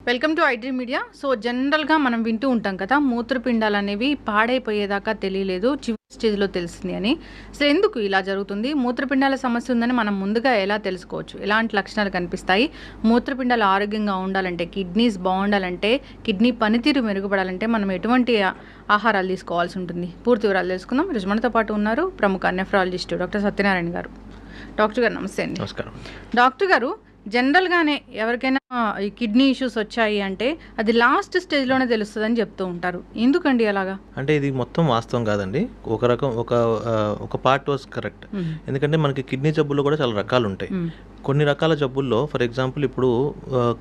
Welcome to iDream media. So జనరల్గా మనం వింటూ ఉంటాం కదా, మూత్రపిండాలు అనేవి పాడైపోయేదాకా తెలియలేదు, చివరి స్టేజ్లో తెలిసింది అని. సో ఎందుకు ఇలా జరుగుతుంది? మూత్రపిండాల సమస్య ఉందని మనం ముందుగా ఎలా తెలుసుకోవచ్చు? ఎలాంటి లక్షణాలు కనిపిస్తాయి? మూత్రపిండాలు ఆరోగ్యంగా ఉండాలంటే, కిడ్నీస్ బాగుండాలంటే, కిడ్నీ పనితీరు మెరుగుపడాలంటే మనం ఎటువంటి ఆహారాలు తీసుకోవాల్సి ఉంటుంది? పూర్తి వివరాలు తెలుసుకుందాం. ఈరోజు మనతో పాటు ఉన్నారు ప్రముఖ నెఫ్రాలజిస్ట్ డాక్టర్ సత్యనారాయణ గారు. డాక్టర్ గారు నమస్తే అండి. నమస్కారం. డాక్టర్ గారు, జనరల్గానే ఎవరికైనా ఈ కిడ్నీ ఇష్యూస్ వచ్చాయి అంటే అది లాస్ట్ స్టేజ్లోనే తెలుస్తుందని చెప్తూ ఉంటారు. ఎందుకండి అలాగా? అంటే ఇది మొత్తం వాస్తవం కాదండి. ఒక పార్ట్ వాజ్ కరెక్ట్. ఎందుకంటే మనకి కిడ్నీ జబ్బుల్లో కూడా చాలా రకాలు ఉంటాయి. కొన్ని రకాల జబ్బుల్లో, ఫర్ ఎగ్జాంపుల్ ఇప్పుడు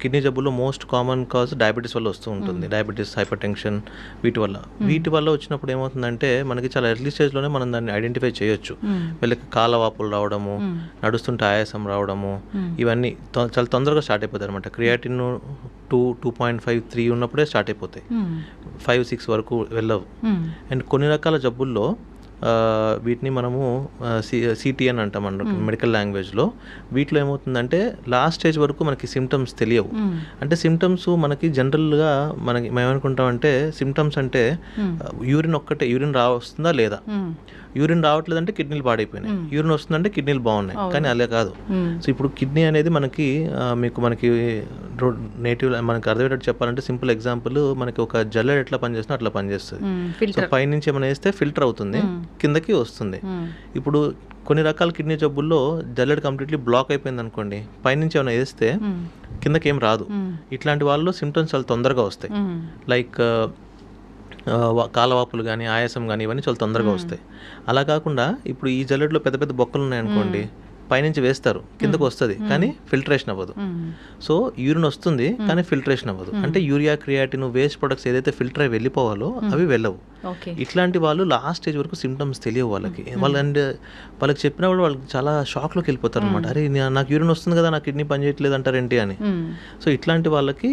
కిడ్నీ జబ్బుల్లో మోస్ట్ కామన్ కాజ్ డయాబెటీస్ వల్ల వస్తూ ఉంటుంది. డయాబెటీస్, హైపర్ టెన్షన్, వీటి వల్ల వచ్చినప్పుడు ఏమవుతుందంటే మనకి చాలా ఎర్లీ స్టేజ్లోనే మనం దాన్ని ఐడెంటిఫై చేయొచ్చు. వీళ్ళకి కాలవాపులు రావడము, నడుస్తుంటే ఆయాసం రావడము, ఇవన్నీ చాలా తొందరగా స్టార్ట్ అయిపోతాయి అనమాట. క్రియాటిన్ 2.5, 3 ఉన్నప్పుడే స్టార్ట్ అయిపోతాయి, 5-6 వరకు వెళ్ళవు. అండ్ కొన్ని రకాల జబ్బుల్లో వీటిని మనము సిటిఎన్ అంటాం మెడికల్ లాంగ్వేజ్లో. వీటిలో ఏమవుతుందంటే లాస్ట్ స్టేజ్ వరకు మనకి సిమ్టమ్స్ తెలియవు. అంటే సిమ్టమ్స్ మనకి జనరల్గా మేము ఏమనుకుంటామంటే సిమ్టమ్స్ అంటే యూరిన్ వస్తుందా లేదా, యూరిన్ రావట్లేదంటే కిడ్నీలు పాడైపోయినాయి, యూరిన్ వస్తుందంటే కిడ్నీలు బాగున్నాయి. కానీ అలా కాదు. సో ఇప్పుడు కిడ్నీ అనేది మనకి నేటివ్ మనకి అర్థమయ్యేటట్టు చెప్పాలంటే సింపుల్ ఎగ్జాంపుల్, మనకి ఒక జల్లెడ ఎట్లా పనిచేస్తుందో అట్లా పనిచేస్తుంది. సో పైనుంచి ఏమైనా వేస్తే ఫిల్టర్ అవుతుంది, కిందకి వస్తుంది. ఇప్పుడు కొన్ని రకాల కిడ్నీ జబ్బుల్లో జల్లెడ కంప్లీట్లీ బ్లాక్ అయిపోయింది అనుకోండి, పైనుంచి ఏమైనా వేస్తే కిందకి ఏం రాదు. ఇట్లాంటి వాళ్ళు సిమ్టమ్స్ చాలా తొందరగా వస్తాయి. లైక్ కాలవాపులు కానీ, ఆయాసం కానీ, ఇవన్నీ చాలా తొందరగా వస్తాయి. అలా కాకుండా ఇప్పుడు ఈ జల్లెడలో పెద్ద పెద్ద బొక్కలు ఉన్నాయనుకోండి, పైనుంచి వేస్తారు, కిందకు వస్తుంది కానీ ఫిల్టరేషన్ అవ్వదు. సో యూరిన్ వస్తుంది కానీ ఫిల్టరేషన్ అవ్వదు. అంటే యూరియా, క్రియాటిన్, వేస్ట్ ప్రొడక్ట్స్ ఏదైతే ఫిల్టర్ అయి వెళ్ళిపోవాలో అవి వెళ్ళవు. ఇట్లాంటి వాళ్ళు లాస్ట్ స్టేజ్ వరకు సిమ్టమ్స్ తెలియవు వాళ్ళకి. వాళ్ళకి చెప్పినప్పుడు వాళ్ళకి చాలా షాక్లోకి వెళ్ళిపోతారు అనమాట. అరే నాకు యూరిన్ వస్తుంది కదా, నాకు కిడ్నీ పని చేయట్లేదు అంటారేంటి అని. సో ఇట్లాంటి వాళ్ళకి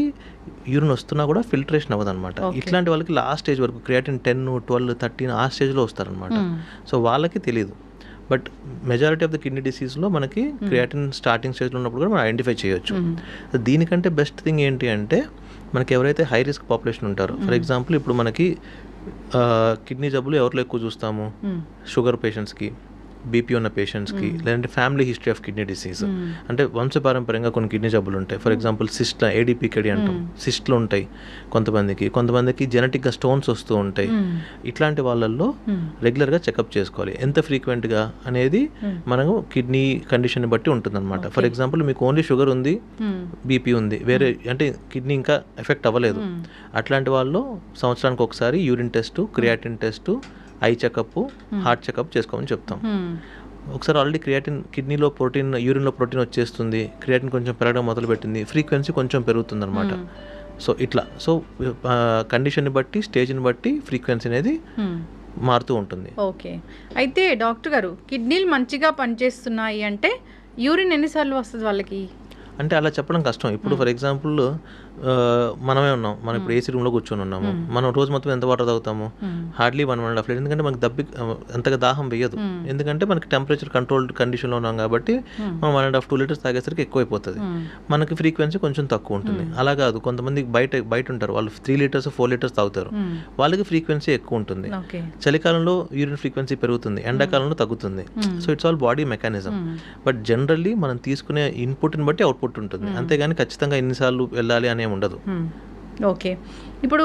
యూరిన్ వస్తున్నా కూడా ఫిల్టరేషన్ అవ్వదు అనమాట. ఇట్లాంటి వాళ్ళకి లాస్ట్ స్టేజ్ వరకు క్రియాటిన్ 10, 12, 13 ఆ స్టేజ్లో వస్తారనమాట. సో వాళ్ళకి తెలియదు. But majority of the kidney డిసీజ్లో మనకి క్రియాటిన్ స్టార్టింగ్ స్టేజ్లో ఉన్నప్పుడు కూడా మనం ఐడెంటిఫై చేయొచ్చు. దీనికంటే బెస్ట్ థింగ్ ఏంటి అంటే, మనకి ఎవరైతే హై రిస్క్ పాపులేషన్ ఉంటారో, ఫర్ ఎగ్జాంపుల్ ఇప్పుడు మనకి కిడ్నీ జబ్బులు ఎవరిలో ఎక్కువ చూస్తాము, షుగర్ పేషెంట్స్కి, బీపీ ఉన్న పేషెంట్స్కి, లేదంటే family history of kidney disease, అంటే వంశపారంపర్యంగా కొన్ని కిడ్నీ జబ్బులు ఉంటాయి. ఫర్ ఎగ్జాంపుల్ సిస్ట్ల, ఏడీపీకేడి అంటాం, సిస్ట్లు ఉంటాయి కొంతమందికి జెనెటిక్గా స్టోన్స్ వస్తూ ఉంటాయి. ఇట్లాంటి వాళ్ళల్లో రెగ్యులర్గా చెకప్ చేసుకోవాలి. ఎంత ఫ్రీక్వెంట్గా అనేది మనకు కిడ్నీ కండిషన్ బట్టి ఉంటుంది అనమాట. ఫర్ ఎగ్జాంపుల్ మీకు ఓన్లీ షుగర్ ఉంది, బీపీ ఉంది, వేరే అంటే కిడ్నీ ఇంకా ఎఫెక్ట్ అవ్వలేదు, అట్లాంటి వాళ్ళు సంవత్సరానికి ఒకసారి urine test, creatine test, eye checkup, heart checkup చేసుకోమని చెప్తాం. ఒకసారి ఆల్రెడీ కిడ్నీలో ప్రోటీన్, యూరిన్లో ప్రోటీన్ వచ్చేస్తుంది, క్రియాటిన్ కొంచెం పెరగడం మొదలుపెట్టింది, ఫ్రీక్వెన్సీ కొంచెం పెరుగుతుంది అనమాట. సో ఇట్లా కండిషన్ని బట్టి, స్టేజ్ని బట్టి ఫ్రీక్వెన్సీ అనేది మారుతూ ఉంటుంది. ఓకే. అయితే డాక్టర్ గారు, కిడ్నీలు మంచిగా పనిచేస్తున్నాయి అంటే యూరిన్ ఎన్నిసార్లు వస్తుంది వాళ్ళకి? అంటే అలా చెప్పడం కష్టం. ఇప్పుడు ఫర్ ఎగ్జాంపుల్ మనమే ఉన్నాం, మనం ఇప్పుడు ఏసీ రూమ్లో కూర్చొని ఉన్నాము, మనం రోజు మొత్తం ఎంత వాటర్ తాగుతాము? Hardly 1.5 litre. ఎందుకంటే మనకి అంతగా దాహం వేయదు, ఎందుకంటే మనకి టెంపరేచర్ కంట్రోల్డ్ కండిషన్లో ఉన్నాం కాబట్టి మనం 1.5-2 లీటర్స్ తాగేసరికి ఎక్కువైపోతుంది, మనకి ఫ్రీక్వెన్సీ కొంచెం తక్కువ ఉంటుంది. అలా కాదు, కొంతమంది బయట ఉంటారు, వాళ్ళు 3 లీటర్స్ 4 లీటర్స్ తాగుతారు, వాళ్ళకి ఫ్రీక్వెన్సీ ఎక్కువ ఉంటుంది. చలికాలంలో యూరిన్ ఫ్రీక్వెన్సీ పెరుగుతుంది, ఎండాకాలంలో తగ్గుతుంది. So it's all body mechanism. But generally మనం తీసుకునే ఇన్పుట్ని బట్టి అవుట్పుట్ ఉంటుంది, అంతేగాని ఖచ్చితంగా ఎన్నిసార్లు వెళ్ళాలి అనే ఉండదు. ఓకే. ఇప్పుడు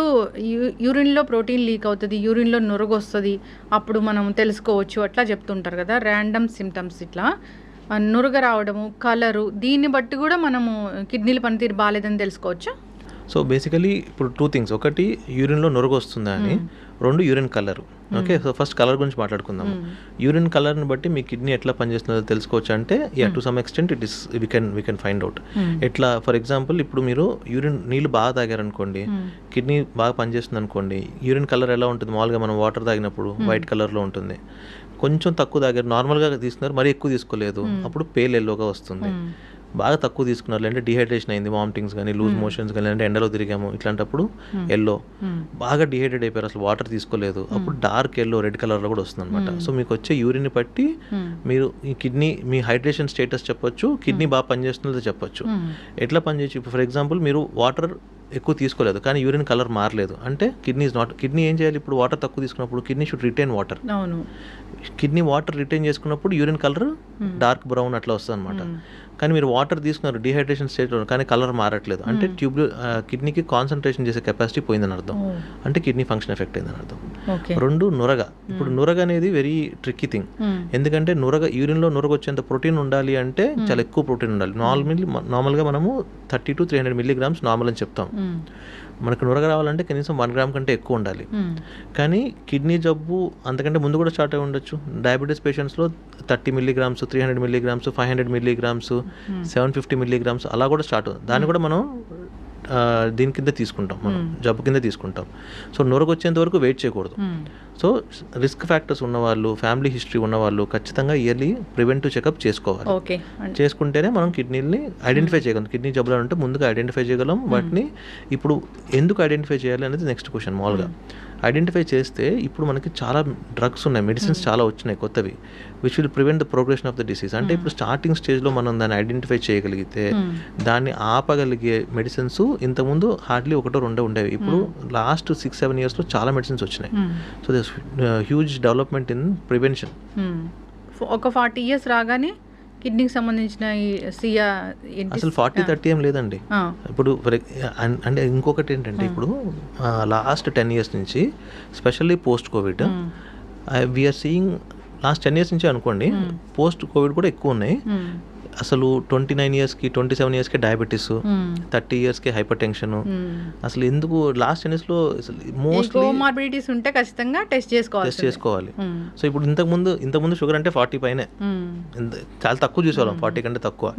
యూరిన్లో ప్రోటీన్ లీక్ అవుతుంది, యూరిన్లో నురుగు వస్తుంది, అప్పుడు మనం తెలుసుకోవచ్చు అట్లా చెప్తుంటారు కదా, ర్యాండమ్ సిమ్టమ్స్, ఇట్లా నురుగ రావడము, కలరు, దీన్ని బట్టి కూడా మనము కిడ్నీల పనితీరు బాగాలేదని తెలుసుకోవచ్చా? సో బేసికలీ ఇప్పుడు 2 థింగ్స్, ఒకటి యూరిన్లో నురుగు వస్తుందా అని, 2 urine colour. Okay, so first colour గురించి మాట్లాడుకుందాము. యూరిన్ కలర్ని బట్టి మీ కిడ్నీ ఎట్లా పనిచేస్తుందో తెలుసుకోవచ్చు అంటే, to some extent it is we can find out. ఎట్లా, ఫర్ ఎగ్జాంపుల్ ఇప్పుడు మీరు నీళ్ళు బాగా తాగారనుకోండి, కిడ్నీ బాగా పనిచేస్తుంది అనుకోండి, యూరిన్ కలర్ ఎలా ఉంటుంది? మామూలుగా మనం వాటర్ తాగినప్పుడు వైట్ కలర్లో ఉంటుంది. కొంచెం తక్కువ తాగారు, నార్మల్గా తీసుకున్నారు, మరీ ఎక్కువ తీసుకోలేదు, అప్పుడు పేల్ ఎల్లోగా వస్తుంది. బాగా తక్కువ తీసుకున్నారు, అంటే డిహైడ్రేషన్ అయింది, వామిటింగ్స్ కానీ లూజ్ మోషన్స్ కానీ, అంటే ఎండలో తిరిగాము ఇట్లాంటప్పుడు ఎల్లో బాగా డిహైడ్రేట్ అయిపోయారు, అసలు వాటర్ తీసుకోలేదు, అప్పుడు డార్క్ ఎల్లో రెడ్ కలర్లో కూడా వస్తుంది అనమాట. సో మీకు వచ్చే యూరిన్ బట్టి మీరు ఈ కిడ్నీ మీ హైడ్రేషన్ స్టేటస్ చెప్పొచ్చు, కిడ్నీ బాగా పనిచేస్తుందో చెప్పొచ్చు. ఎట్లా పనిచేయచ్చు, ఇప్పుడు ఫర్ ఎగ్జాంపుల్ మీరు వాటర్ ఎక్కువ తీసుకోలేదు కానీ యూరిన్ కలర్ మారలేదు అంటే కిడ్నీ ఏం చేయాలి, ఇప్పుడు వాటర్ తక్కువ తీసుకున్నప్పుడు kidney should retain water. Kidney water retain చేసుకున్నప్పుడు యూరిన్ కలర్ డార్క్ బ్రౌన్ అట్లా వస్తుంది అనమాట. కానీ మీరు వాటర్ తీసుకున్నారు డిహైడ్రేషన్ స్టేట్లో కానీ కలర్ మారట్లేదు అంటే కిడ్నీకి కాన్సన్ట్రేషన్ చేసే కెపాసిటీ పోయిందని అర్థం, అంటే కిడ్నీ ఫంక్షన్ ఎఫెక్ట్ అయిందని అర్థం. రెండు నురగ, ఇప్పుడు నురగ అనేది వెరీ ట్రిక్కీ థింగ్, ఎందుకంటే యూరిన్లో నురగ వచ్చేంత ప్రోటీన్ ఉండాలి అంటే చాలా ఎక్కువ ప్రోటీన్ ఉండాలి. నార్మల్గా మనము 30 to 300 milligrams నార్మల్ అని చెప్తాం. మనకు నురగ రావాలంటే కనీసం 1 gram కంటే ఎక్కువ ఉండాలి. కానీ కిడ్నీ జబ్బు అంతకంటే ముందు కూడా స్టార్ట్ అయి ఉండొచ్చు. డయాబెటీస్ పేషెంట్స్లో 30 milligrams, 300 milligrams, 500 milligrams, 750 milligrams అలా కూడా స్టార్ట్ అవుతుంది. దాన్ని కూడా మనం దీని కింద తీసుకుంటాం, మనం జబ్బు కింద తీసుకుంటాం. సో నురగ వచ్చేంత వరకు వెయిట్ చేయకూడదు. సో రిస్క్ ఫ్యాక్టర్స్ ఉన్నవాళ్ళు, ఫ్యామిలీ హిస్టరీ ఉన్నవాళ్ళు ఖచ్చితంగా ఇయర్లీ ప్రివెంటివ్ చెకప్ చేసుకోవాలి. చేసుకుంటేనే మనం కిడ్నీని ఐడెంటిఫై చేయగలం. కిడ్నీ జబ్బులు అంటే ముందుగా ఐడెంటిఫై చేయగలం. వాటిని ఇప్పుడు ఎందుకు ఐడెంటిఫై చేయాలి అనేది నెక్స్ట్ క్వశ్చన్. మామూలుగా ఐడెంటిఫై చేస్తే ఇప్పుడు మనకి చాలా డ్రగ్స్ ఉన్నాయి, మెడిసిన్స్ చాలా వచ్చినాయి కొత్తవి, which will prevent the progression of the disease. అంటే ఇప్పుడు స్టార్టింగ్ స్టేజ్లో మనం దాన్ని ఐడెంటిఫై చేయగలిగితే దాన్ని ఆపగలిగే మెడిసిన్స్ ఇంతకుముందు హార్డ్లీ 1-2 ఉండేవి. ఇప్పుడు లాస్ట్ 6-7 yearsలో చాలా మెడిసిన్స్ వచ్చినాయి. So this huge development in prevention. ఒక 40 years రాగానే కిడ్నీకి సంబంధించిన అసలు 40-30 ఏం లేదండి. ఇప్పుడు అంటే ఇంకొకటి ఏంటంటే ఇప్పుడు లాస్ట్ 10 years నుంచి specially post covid we're seeing, last 10 years నుంచి అనుకోండి, పోస్ట్ కోవిడ్ కూడా ఎక్కువ ఉన్నాయి. అసలు 29 yearsకి 27 yearsకి డయాబెటీస్, 30 yearsకి హైపర్ టెన్షన్. అసలు ఎందుకు లాస్ట్ 10 yearsలో మోస్ట్లీ కోమార్బిడిటీస్ ఉంటే ఖచ్చితంగా టెస్ట్ చేసుకోవాలి. సో ఇప్పుడు ఇంతకుముందు షుగర్ అంటే 40 పైనే, చాలా తక్కువ చూసేవాళ్ళం, 40 కంటే తక్కువ.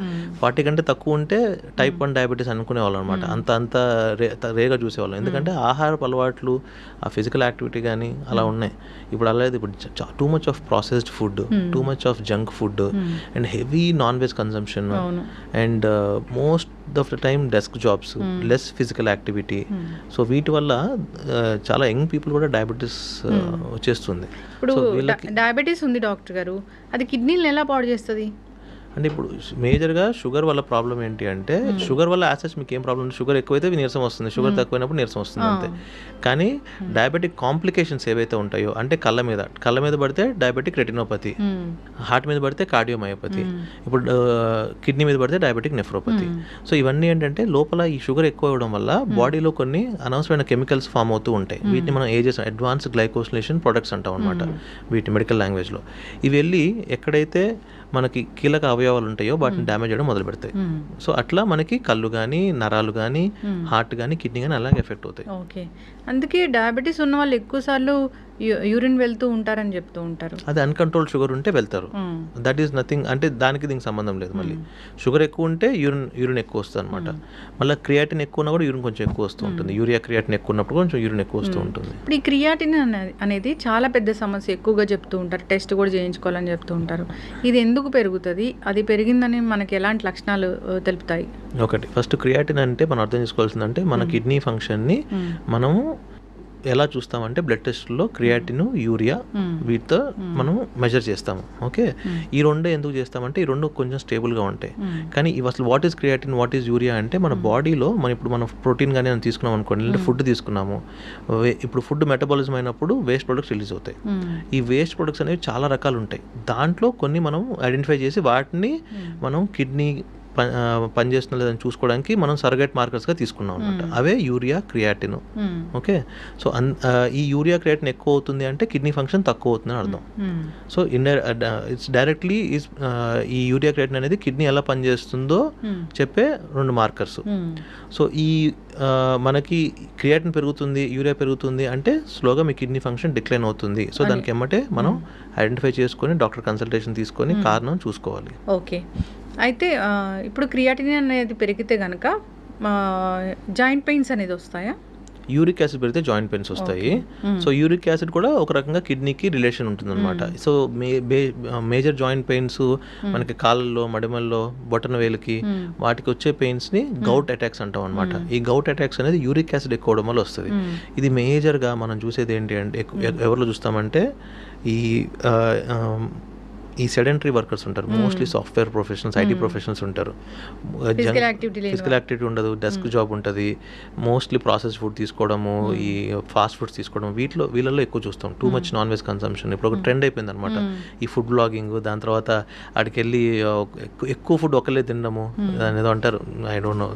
40 కంటే తక్కువ ఉంటే టైప్ 1 డయాబెటీస్ అనుకునేవాళ్ళం అనమాట. అంత రేగా చూసేవాళ్ళం, ఎందుకంటే ఆహారపు అలవాట్లు, ఆ ఫిజికల్ యాక్టివిటీ కానీ అలా ఉన్నాయి. ఇప్పుడు అలా లేదు. ఇప్పుడు too much of processed food, too much of junk food and heavy non veg consumption and most of the time desk jobs, less physical activity. So వీటి వల్ల చాలా యంగ్ పీపుల్ కూడా డయాబెటీస్ వచ్చేస్తుంది. ఇప్పుడు డయాబెటీస్ ఉంది డాక్టర్ గారు, అది కిడ్నీలను ఎలా పాడు చేస్తుంది? అంటే ఇప్పుడు మేజర్గా షుగర్ వల్ల ప్రాబ్లం ఏంటి అంటే, షుగర్ వల్ల యాసెస్ మీకు ఏం ప్రాబ్లం, షుగర్ ఎక్కువైతే నీరసం వస్తుంది, షుగర్ తక్కువైనప్పుడు నీరసం వస్తుంది అంతే. కానీ డయాబెటిక్ కాంప్లికేషన్స్ ఏవైతే ఉంటాయో, అంటే కళ్ళ మీద పడితే డయాబెటిక్ రెటినోపతి, హార్ట్ మీద పడితే కార్డియోమయోపతి, ఇప్పుడు కిడ్నీ మీద పడితే డయాబెటిక్ నెఫ్రోపతి. సో ఇవన్నీ ఏంటంటే లోపల ఈ షుగర్ ఎక్కువ అవ్వడం వల్ల బాడీలో కొన్ని అనవసరమైన కెమికల్స్ ఫామ్ అవుతూ ఉంటాయి. వీటిని మనం అడ్వాన్స్ గ్లైకోసిలేషన్ ప్రొడక్ట్స్ అంటాం అనమాట వీటి మెడికల్ లాంగ్వేజ్లో. ఇవి వెళ్ళి ఎక్కడైతే మనకి కీలక అవయవాలు ఉంటాయో వాటిని డ్యామేజ్ చేయడం మొదలు పెడతాయి. సో అట్లా మనకి కళ్ళు కానీ, నరాలు కానీ, హార్ట్ కానీ, కిడ్నీ కానీ అలాగే ఎఫెక్ట్ అవుతాయి. ఓకే, అందుకే డయాబెటీస్ ఉన్న వాళ్ళు ఎక్కువ సార్లు యూరిన్ వెళ్తూ ఉంటారని చెప్తూ ఉంటారు. అది అన్కంట్రోల్ షుగర్ ఉంటే వెళ్తారు, దట్ ఈస్ నథింగ్. అంటే దీనికి సంబంధం లేదు. మళ్ళీ షుగర్ ఎక్కువ ఉంటే యూరిన్ ఎక్కువ వస్తుంది అనమాట. మళ్ళీ క్రియాటిన్ ఎక్కువ ఉన్నా కూడా యూరిన్ కొంచెం ఎక్కువ వస్తూ ఉంటుంది. యూరియా క్రియాటిన్ ఎక్కువ ఉన్నప్పుడు కొంచెం యూరిన్ ఎక్కువ వస్తూ ఉంటుంది. ఇప్పుడు ఈ క్రియాటిన్ అనేది చాలా పెద్ద సమస్య, ఎక్కువగా చెప్తూ ఉంటారు, టెస్ట్ కూడా చేయించుకోవాలని చెప్తూ ఉంటారు. ఇది ఎందుకు పెరుగుతుంది? అది పెరిగిందని మనకి ఎలాంటి లక్షణాలు తెలుపుతాయి? ఒకటి, ఫస్ట్ క్రియాటిన్ అంటే మనం అర్థం చేసుకోవాల్సిందంటే మన కిడ్నీ ఫంక్షన్ని మనము ఎలా చూస్తామంటే బ్లడ్ టెస్ట్లో క్రియాటిన్, యూరియా వీటితో మనం మెజర్ చేస్తాము. ఓకే, ఈ రెండే ఎందుకు చేస్తామంటే ఈ రెండు కొంచెం స్టేబుల్గా ఉంటాయి. కానీ ఇవి అసలు what is creatine, what is urea అంటే మన బాడీలో మనం ప్రోటీన్ కానీ తీసుకున్నాం అనుకోండి, అంటే ఫుడ్ తీసుకున్నాము, ఇప్పుడు ఫుడ్ మెటబాలిజం అయినప్పుడు వేస్ట్ ప్రొడక్ట్స్ రిలీజ్ అవుతాయి. ఈ వేస్ట్ ప్రొడక్ట్స్ అనేవి చాలా రకాలు ఉంటాయి. దాంట్లో కొన్ని మనం ఐడెంటిఫై చేసి వాటిని మనం కిడ్నీ పనిచేస్తున్న లేదని చూసుకోవడానికి మనం సర్గేట్ మార్కర్స్గా తీసుకున్నాం అనమాట. అవే యూరియా, క్రియాటిన్. ఓకే, సో ఈ యూరియా క్రియాటిన్ ఎక్కువ అవుతుంది అంటే కిడ్నీ ఫంక్షన్ తక్కువ అవుతుందని అర్థం. సో ఇట్స్ డైరెక్ట్లీ ఈ యూరియా క్రియాటిన్ అనేది కిడ్నీ ఎలా పనిచేస్తుందో చెప్పే 2 మార్కర్స్. సో ఈ మనకి క్రియాటిన్ పెరుగుతుంది, యూరియా పెరుగుతుంది అంటే స్లోగా మీ కిడ్నీ ఫంక్షన్ డిక్లైన్ అవుతుంది. సో దానికి ఏమంటే మనం ఐడెంటిఫై చేసుకొని డాక్టర్ కన్సల్టేషన్ తీసుకొని కారణం చూసుకోవాలి. ఓకే, అయితే ఇప్పుడు క్రియాటిన్ అనేది పెరిగితే కనుక జాయింట్ పెయిన్స్ అనేది వస్తాయా? యూరిక్ యాసిడ్ పెరిగితే జాయింట్ పెయిన్స్ వస్తాయి. సో యూరిక్ యాసిడ్ కూడా ఒక రకంగా కిడ్నీకి రిలేషన్ ఉంటుంది అనమాట. సో మేజర్ జాయింట్ పెయిన్స్ మనకి కాళ్ళల్లో, మడిమల్లో, బొటన వేలుకి వాటికి వచ్చే పెయిన్స్ని గౌట్ అటాక్స్ అంటాం అనమాట. ఈ గౌట్ అటాక్స్ అనేది యూరిక్ యాసిడ్ ఎక్కువ అవడం వల్ల వస్తుంది. ఇది మేజర్గా మనం చూసేది ఏంటి అంటే ఎవరిలో చూస్తామంటే ఈ సెడెంటరీ వర్కర్స్ ఉంటారు, mostly software professionals, IT professionals ఉంటారు. ఫిజికల్ యాక్టివిటీ ఉండదు, డెస్క్ జాబ్ ఉంటుంది, మోస్ట్లీ ప్రాసెస్ ఫుడ్ తీసుకోవడము, ఈ ఫాస్ట్ ఫుడ్స్ తీసుకోవడం, వీళ్ళలో ఎక్కువ చూస్తాం. Too much non veg consumption ఇప్పుడు ఒక ట్రెండ్ అయిపోయింది అనమాట. ఈ ఫుడ్ బ్లాగింగ్, దాని తర్వాత అక్కడికి వెళ్ళి ఎక్కువ ఫుడ్ ఒకళ్ళే తినడము, దాని ఏదో అంటారు, ఐ డోంట్ నో,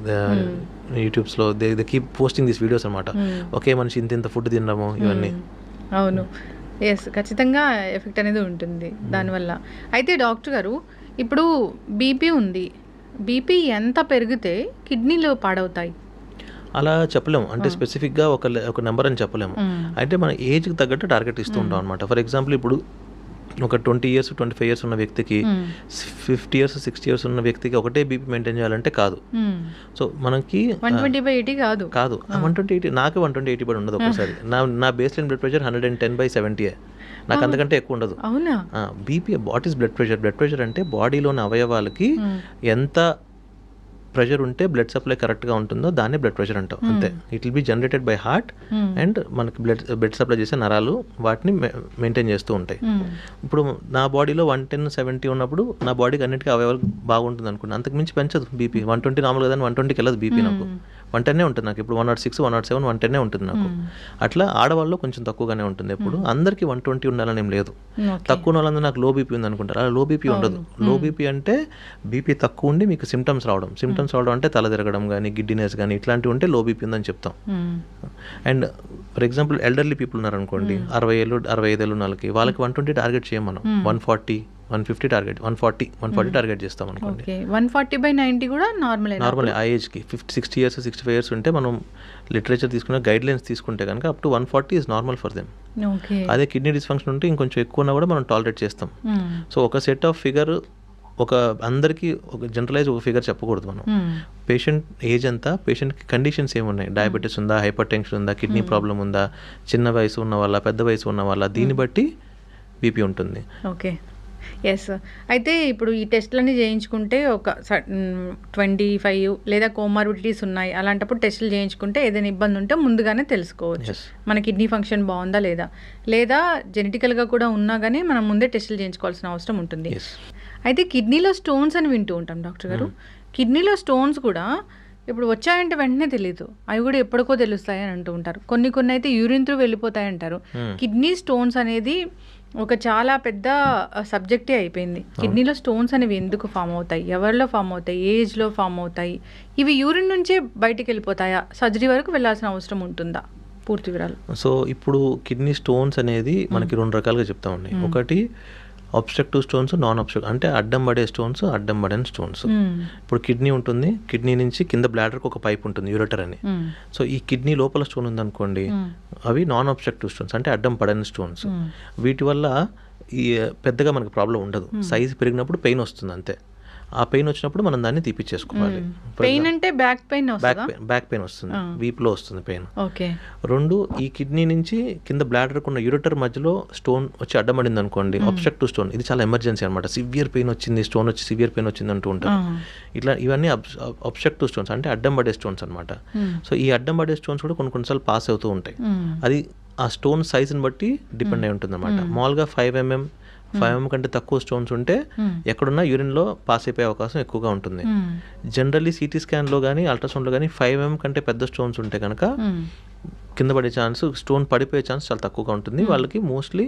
యూట్యూబ్స్లో they keep posting these videos అనమాట. ఒకే మనిషి ఇంత ఫుడ్ తినడము, ఇవన్నీ. అవును, ఎస్, ఖచ్చితంగా ఎఫెక్ట్ అనేది ఉంటుంది దానివల్ల. అయితే డాక్టర్ గారు, ఇప్పుడు బీపీ ఉంది, బీపీ ఎంత పెరిగితే కిడ్నీలు పాడవుతాయి? అలా చెప్పలేము, అంటే స్పెసిఫిక్గా ఒక నెంబర్ అని చెప్పలేము. అంటే మన ఏజ్కి తగ్గట్టు టార్గెట్ ఇస్తూ ఉంటాం అనమాట. ఫర్ ఎగ్జాంపుల్ ఇప్పుడు ఒక 20 years 25 years ఉన్న వ్యక్తికి 50 years 60 years ఉన్న వ్యక్తికి ఒకటే బీపీ మెయింటైన్ చేయాలంటే కాదు. సో మనకి 120/80 కాదు 120/80. నాకు 120/80 పడి ఉండదు ఒకసారి. నా బేస్ లైన్ బ్లడ్ ప్రెషర్ 110/70. నాకు అంతకంటే ఎక్కువ ఉండదు. అవునా? BP, what is blood pressure? Blood pressure అంటే బాడీలోని అవయవాలకి ఎంత ప్రెషర్ ఉంటే బ్లడ్ సప్లై కరెక్ట్గా ఉంటుందో దాన్ని బ్లడ్ ప్రెషర్ అంటాం, అంతే. It will be generated by heart and మనకి బ్లడ్ సప్లై చేసే నరాలు వాటిని మెయింటైన్ చేస్తూ ఉంటాయి. ఇప్పుడు నా బాడీలో 110/70 ఉన్నప్పుడు నా బాడీకి అన్నిటికీ అవయవాలు బాగుంటుంది అనుకోండి, అంతకు మించి పెంచదు బీపీ. 120 నార్మల్ కదా, 120కి వెళ్ళదు బీపీ. నాకు 110 ఉంటుంది. నాకు ఇప్పుడు 106 107 110 ఉంటుంది నాకు. అట్లా ఆడవాళ్ళు కొంచెం తక్కువగానే ఉంటుంది. ఎప్పుడు అందరికీ 120 ఉండాలని ఏం లేదు. తక్కువ ఉన్న వాళ్ళందరూ నాకు లో బీపీ ఉంది అనుకుంటారు, అలా లో బీపీ ఉండదు. లో బీపీ అంటే బీపీ తక్కువ ఉండి మీకు సిమ్టమ్స్ రావడం అంటే తల తిరగడం కానీ, గిడ్డినెస్ కానీ, ఇట్లాంటివి ఉంటే లో బీపీ ఉందని చెప్తాం. And for example elderly people ఉన్నారనుకోండి, 60 ఏళ్ళు 65 ఏళ్ళు వాళ్ళకి 120 టార్గెట్ చేయం మనం. 140 150 టార్గెట్, 140 టార్గెట్ చేస్తాం అనుకోండి. 140/90 కూడా నార్మల్. ఆ ఏజ్కి 60 years 65 years ఉంటే మనం లిటరేచర్ తీసుకున్న గైడ్ లైన్స్ తీసుకుంటే కనుక up to 140 is normal for them. అదే కిడ్నీ డిస్ఫంక్షన్ ఉంటే ఇంకొంచెం ఎక్కువ ఉన్నా కూడా మనం టాలరేట్ చేస్తాం. సో ఒక సెట్ ఆఫ్ ఫిగర్, అందరికీ ఒక జనరలైజ్ ఒక ఫిగర్ చెప్పకూడదు మనం. పేషెంట్ ఏజ్ అంతా, పేషెంట్కి కండిషన్స్ ఏమున్నాయి, డయాబెటీస్ ఉందా, హైపర్ టెన్షన్ ఉందా, కిడ్నీ ప్రాబ్లం ఉందా, చిన్న వయసు ఉన్న వాళ్ళ, పెద్ద వయసు ఉన్న వాళ్ళ, దీన్ని బట్టి బీపీ ఉంటుంది. Okay, yes. అయితే ఇప్పుడు ఈ టెస్ట్లన్నీ చేయించుకుంటే ఒక 25 లేదా కోమార్బిడిటీస్ ఉన్నాయి, అలాంటప్పుడు టెస్టులు చేయించుకుంటే ఏదైనా ఇబ్బంది ఉంటే ముందుగానే తెలుసుకోవచ్చు మన కిడ్నీ ఫంక్షన్ బాగుందా లేదా జెనెటికల్గా కూడా ఉన్నా కానీ మనం ముందే టెస్టులు చేయించుకోవాల్సిన అవసరం ఉంటుంది. అయితే కిడ్నీలో స్టోన్స్ అని వింటూ ఉంటాం డాక్టర్ గారు. కిడ్నీలో స్టోన్స్ కూడా ఇప్పుడు వచ్చాయంటే వెంటనే తెలియదు, అవి కూడా ఎప్పటికో తెలుస్తాయి అని అంటూ ఉంటారు. కొన్ని అయితే యూరిన్ త్రూ వెళ్ళిపోతాయి అంటారు. కిడ్నీ స్టోన్స్ అనేది ఒక చాలా పెద్ద సబ్జెక్టే అయిపోయింది. కిడ్నీలో స్టోన్స్ అనేవి ఎందుకు ఫామ్ అవుతాయి, ఎవరిలో ఫామ్ అవుతాయి, ఏజ్లో ఫామ్ అవుతాయి, ఇవి యూరిన్ నుంచే బయటికి వెళ్ళిపోతాయా, సర్జరీ వరకు వెళ్ళాల్సిన అవసరం ఉంటుందా? పూర్తి వివరాలు. సో ఇప్పుడు కిడ్నీ స్టోన్స్ అనేది మనకి 2 రకాలుగా చెప్తామండి. ఒకటి అబ్స్ట్రక్టివ్ స్టోన్స్, నాన్ అబ్స్ట్రక్టివ్, అంటే అడ్డం పడే స్టోన్స్, అడ్డం పడని స్టోన్స్. ఇప్పుడు కిడ్నీ ఉంటుంది, కిడ్నీ నుంచి కింద బ్లాడర్కి ఒక పైప్ ఉంటుంది, యూరెటర్ అని. సో ఈ కిడ్నీ లోపల స్టోన్ ఉందనుకోండి, అవి నాన్ అబ్స్ట్రక్టివ్ స్టోన్స్, అంటే అడ్డం పడని స్టోన్స్. వీటి వల్ల ఈ పెద్దగా మనకు ప్రాబ్లం ఉండదు. సైజ్ పెరిగినప్పుడు పెయిన్ వస్తుంది అంతే. ఆ పెయిన్ వచ్చినప్పుడు మనం దాన్ని తీపిచ్చేసుకోవాలి. పెయిన్ అంటే బ్యాక్ పెయిన్ వస్తుంది, వీపులో వస్తుంది పెయిన్. ఓకే. 2, ఈ కిడ్నీ నుంచి కింద బ్లాడర్కు ఉన్న యూరెటర్ మధ్యలో స్టోన్ వచ్చి అడ్డమడింది అనుకోండి, అబ్స్ట్రక్టివ్ స్టోన్. ఇది చాలా ఎమర్జెన్సీ అనమాట. సివియర్ పెయిన్ వచ్చింది, స్టోన్ వచ్చి సివియర్ పెయిన్ వచ్చింది అంటూ ఉంటారు. ఇట్లా ఇవన్నీ అబ్స్ట్రక్టివ్ స్టోన్స్, అంటే అడ్డం పడే స్టోన్స్ అనమాట. సో ఈ అడ్డం పడే స్టోన్స్ కూడా కొన్నిసార్లు పాస్ అవుతూ ఉంటాయి. అది ఆ స్టోన్ సైజుని బట్టి డిపెండ్ అయి ఉంటుంది అనమాట. మామూలుగా 5 mm కంటే తక్కువ స్టోన్స్ ఉంటే ఎక్కడున్నా యూరిన్లో పాస్ అయిపోయే అవకాశం ఎక్కువగా ఉంటుంది. జనరల్లీ సిటీ స్కాన్లో కానీ అల్ట్రాసౌండ్లో కానీ 5 mm కంటే పెద్ద స్టోన్స్ ఉంటే కనుక కింద పడే ఛాన్స్, స్టోన్ పడిపోయే ఛాన్స్ చాలా తక్కువగా ఉంటుంది. వాళ్ళకి మోస్ట్లీ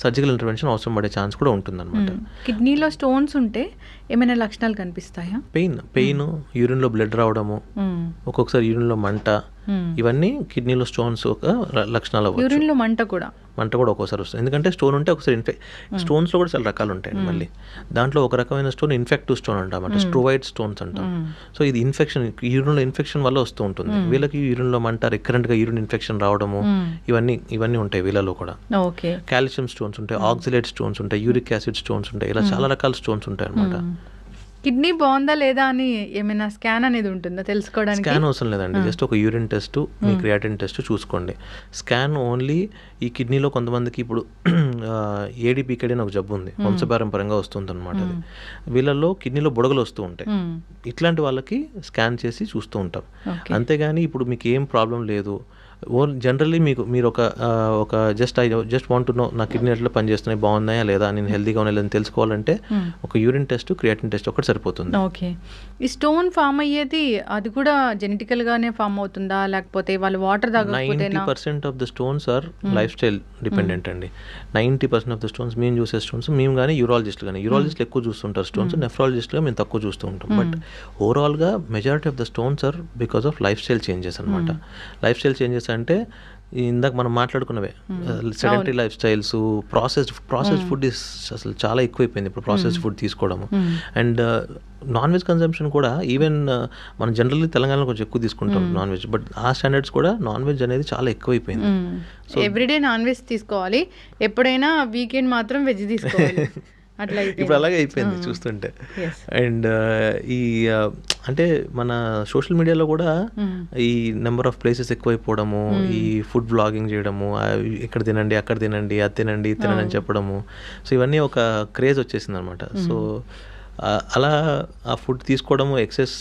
సర్జికల్ ఇంటర్వెన్షన్ అవసరం పడే ఛాన్స్ కూడా ఉంటుంది అనమాట. కిడ్నీలో స్టోన్స్ ఉంటే ఏమైనా లక్షణాలు కనిపిస్తాయా? పెయిన్, యూరిన్లో బ్లడ్ రావడము, ఒక్కొక్కసారి యూరిన్లో మంట, ఇవన్నీ కిడ్నీలో స్టోన్స్ ఒక లక్షణాలు. యూరిన్లో మంట కూడా ఒక్కోసారి వస్తుంది. ఎందుకంటే స్టోన్ ఉంటే ఒకసారి స్టోన్స్లో కూడా చాలా రకాలు ఉంటాయండి. మళ్ళీ దాంట్లో ఒక రకమైన స్టోన్ ఇన్ఫెక్టివ్ స్టోన్ అంటాం, అంటే స్ట్రోవైడ్ స్టోన్స్ అంటాం. సో ఇది ఇన్ఫెక్షన్, యూరిన్లో ఇన్ఫెక్షన్ వల్ల వస్తూ ఉంటుంది. వీళ్ళకి యూరిన్లో మంట, రికరెంట్గా యూరిన్ ఇన్ఫెక్షన్ రావడము, ఇవన్నీ ఉంటాయి వీళ్ళలో కూడా. కాల్షియం స్టోన్స్ ఉంటాయి, ఆక్సిలేట్ స్టోన్స్ ఉంటాయి, యూరిక్ యాసిడ్ స్టోన్స్ ఉంటాయి, ఇలా చాలా రకాల స్టోన్స్ ఉంటాయి అనమాట. కిడ్నీ బాగుందా లేదా అని ఏమైనా స్కాన్ అనేది ఉంటుందా తెలుసుకోవడానికి? స్కాన్ అవసరం లేదండి, జస్ట్ ఒక యూరిన్ టెస్ట్, మీ క్రియాటిన్ టెస్ట్ చూసుకోండి. స్కాన్ ఓన్లీ ఈ కిడ్నీలో కొంతమందికి ఇప్పుడు ఏడీపీకేడి అని ఒక జబ్బు ఉంది, వంశపారంపరంగా వస్తుంది అనమాట. అది వీళ్ళల్లో కిడ్నీలో బుడగలు వస్తూ ఉంటాయి. ఇట్లాంటి వాళ్ళకి స్కాన్ చేసి చూస్తూ ఉంటాం. అంతేగాని ఇప్పుడు మీకు ఏం ప్రాబ్లం లేదు, జనరల్లీ మీరు ఒక జస్ట్ వాంట్ టు నో నా కిడ్నీ ఎట్లా పనిచేస్తున్నాయి, బాగున్నాయా లేదా, నేను హెల్తీగా ఉన్నా లేదని తెలుసుకోవాలంటే ఒక యూరిన్ టెస్ట్, క్రియాటిన్ టెస్ట్ ఒకటి సరిపోతుంది. ఓకే. ఈ స్టోన్ ఫామ్ అయ్యేది అది కూడా జెనెటికల్ గానే ఫామ్ అవుతుందా, లేకపోతే వాళ్ళు వాటర్ తాగకపోతే? 90% of the stones are lifestyle dependent అండి. 90% ఆఫ్ ద స్టోన్స్ మేము చూసే స్టోన్స్, మేము కానీ యూరాలజిస్టులు ఎక్కువ చూస్తుంటారు స్టోన్స్, నెఫ్రాలజిస్టులుగా మేము తక్కువ చూస్తూ ఉంటాం. బట్ ఓవరాల్గా majority of the stones are because of lifestyle changes అనమాట. లైఫ్ స్టైల్ చేంజెస్ అంటే ఇందాక మనం మాట్లాడుకున్నవే, sedentary lifestyles, processed food అసలు చాలా ఎక్కువైపోయింది ఇప్పుడు, ప్రాసెస్డ్ ఫుడ్ తీసుకోవడము. అండ్ నాన్ వెజ్ కన్సంప్షన్ కూడా ఈవెన్ మనం జనరల్లీ తెలంగాణలో కొంచెం ఎక్కువ తీసుకుంటాం నాన్ వెజ్, బట్ ఆ స్టాండర్డ్స్ కూడా నాన్ వెజ్ అనేది చాలా ఎక్కువైపోయింది. సో ఎవ్రీడే నాన్ వెజ్ తీసుకోవాలి, ఎప్పుడైనా వీకెండ్ మాత్రం వెజ్ తీసుకోవాలి. ఇప్పుడు అలాగే అయిపోయింది చూస్తుంటే. అండ్ ఈ అంటే మన సోషల్ మీడియాలో కూడా ఈ నెంబర్ ఆఫ్ ప్లేసెస్ ఎక్కువైపోవడము, ఈ ఫుడ్ బ్లాగింగ్ చేయడము, ఇక్కడ తినండి, అక్కడ తినండి, అది తినండి, ఇది తినండి అని చెప్పడము, సో ఇవన్నీ ఒక క్రేజ్ వచ్చేసింది అనమాట. సో అలా ఆ ఫుడ్ తీసుకోవడము, ఎక్సెస్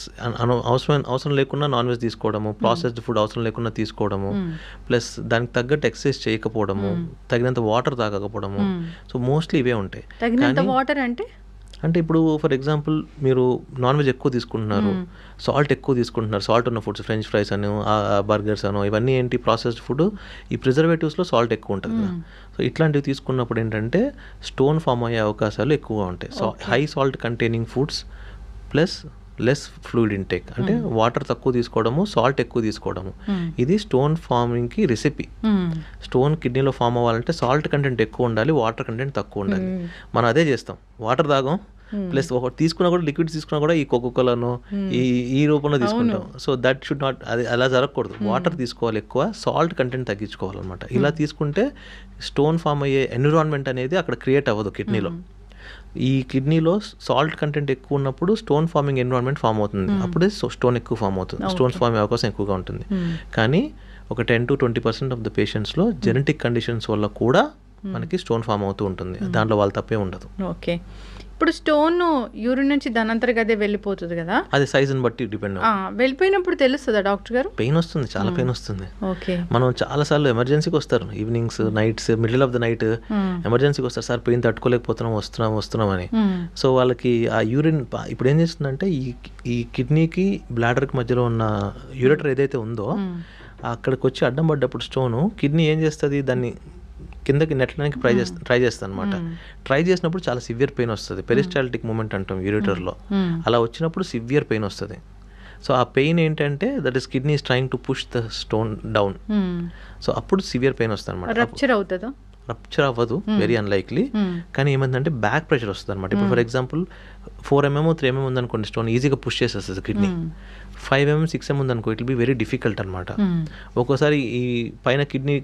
అవసరం లేకుండా నాన్ వెజ్ తీసుకోవడము, ప్రాసెస్డ్ ఫుడ్ అవసరం లేకుండా తీసుకోవడము, ప్లస్ దానికి తగ్గట్టు ఎక్సర్సైజ్ చేయకపోవడము, తగినంత వాటర్ తాగకపోవడము, సో మోస్ట్లీ ఇవే ఉంటాయి. తగినంత వాటర్ అంటే ఇప్పుడు ఫర్ ఎగ్జాంపుల్ మీరు నాన్ వెజ్ ఎక్కువ తీసుకుంటున్నారు, సాల్ట్ ఎక్కువ తీసుకుంటున్నారు, సాల్ట్ ఉన్న ఫుడ్స్, ఫ్రెంచ్ ఫ్రైస్ అను, బర్గర్స్ అను, ఇవన్నీ ఏంటి ప్రాసెస్డ్ ఫుడ్, ఈ ప్రిజర్వేటివ్స్లో సాల్ట్ ఎక్కువ ఉంటుంది కదా. సో ఇట్లాంటివి తీసుకున్నప్పుడు ఏంటంటే స్టోన్ ఫామ్ అయ్యే అవకాశాలు ఎక్కువగా ఉంటాయి. So high salt containing foods plus less fluid intake, అంటే వాటర్ తక్కువ తీసుకోవడము, సాల్ట్ ఎక్కువ తీసుకోవడము, ఇది స్టోన్ ఫార్మింగ్కి రెసిపీ. స్టోన్ కిడ్నీలో ఫామ్ అవ్వాలంటే సాల్ట్ కంటెంట్ ఎక్కువ ఉండాలి, వాటర్ కంటెంట్ తక్కువ ఉండాలి. మనం అదే చేస్తాం, వాటర్ తాగం, ప్లస్ ఒకటి తీసుకున్నా కూడా, లిక్విడ్స్ తీసుకున్నా కూడా ఈ కోకోకోలాను ఈ రూపంలో తీసుకుంటాం. సో దట్ షుడ్ నాట్, అది అలా జరగకూడదు. వాటర్ తీసుకోవాలి ఎక్కువ, సాల్ట్ కంటెంట్ తగ్గించుకోవాలన్నమాట. ఇలా తీసుకుంటే స్టోన్ ఫామ్ అయ్యే ఎన్విరాన్మెంట్ అనేది అక్కడ క్రియేట్ అవ్వదు కిడ్నీలో. ఈ కిడ్నీలో సాల్ట్ కంటెంట్ ఎక్కువ ఉన్నప్పుడు స్టోన్ ఫార్మింగ్ ఎన్విరాన్మెంట్ ఫామ్ అవుతుంది, అప్పుడే స్టోన్ ఎక్కువ ఫామ్ అవుతుంది, స్టోన్స్ ఫామ్ అయ్యే అవకాశం ఎక్కువగా ఉంటుంది. కానీ ఒక 10-20% ఆఫ్ ద పేషెంట్స్లో జెనెటిక్ కండిషన్స్ వల్ల కూడా మనకి స్టోన్ ఫామ్ అవుతూ ఉంటుంది, దాంట్లో వాళ్ళ తప్పే ఉండదు. ఓకే. ఇప్పుడు స్టోన్ యూరిన్ నుంచి దానంతరగా అదే వెళ్ళిపోతుంది కదా, అది సైజుని బట్టి డిపెండ్. వెళ్ళిపోయినప్పుడు తెలుస్తుందా డాక్టర్ గారు? పెయిన్ వస్తుంది, చాలా పెయిన్ వస్తుంది. ఓకే. మనం చాలాసార్లు ఎమర్జెన్సీకి వస్తారు, evenings, nights, middle of the night ఎమర్జెన్సీకి వస్తారు, సార్ పెయిన్ తట్టుకోలేకపోతున్నాం, వస్తున్నాం అని. సో వాళ్ళకి ఆ యూరిన్ ఇప్పుడు ఏం చేస్తుందంటే ఈ కిడ్నీకి బ్లాడర్కి మధ్యలో ఉన్న యూరెటర్ ఏదైతే ఉందో అక్కడికి వచ్చి అడ్డం పడ్డప్పుడు స్టోను, కిడ్నీ ఏం చేస్తుంది, దాన్ని కిందకి నెట్టడానికి ట్రై చేస్తాను అనమాట. ట్రై చేసినప్పుడు చాలా సివియర్ పెయిన్ వస్తుంది, పెరిస్టాల్టిక్ మూమెంట్ అంటాం యూరిటర్లో. అలా వచ్చినప్పుడు సివియర్ పెయిన్ వస్తుంది. సో ఆ పెయిన్ ఏంటంటే that is kidney is trying to push the stone down. So అప్పుడు సివియర్ పెయిన్ వస్తుంది అనమాట. రప్చర్ అవుతుందా? రప్చర్ అవ్వదు, వెరీ అన్లైక్లీ. కానీ ఏమందంటే బ్యాక్ ప్రెషర్ వస్తుంది అనమాట. ఇప్పుడు ఫర్ ఎగ్జాంపుల్ 4 mm 3 mm ఉందనుకోండి, స్టోన్ ఈజీగా పుష్ చేసేస్తుంది కిడ్నీ. 5 mm 6 mm ఉందనుకో, it will be very difficult అనమాట. ఒక్కోసారి ఈ పైన కిడ్నీ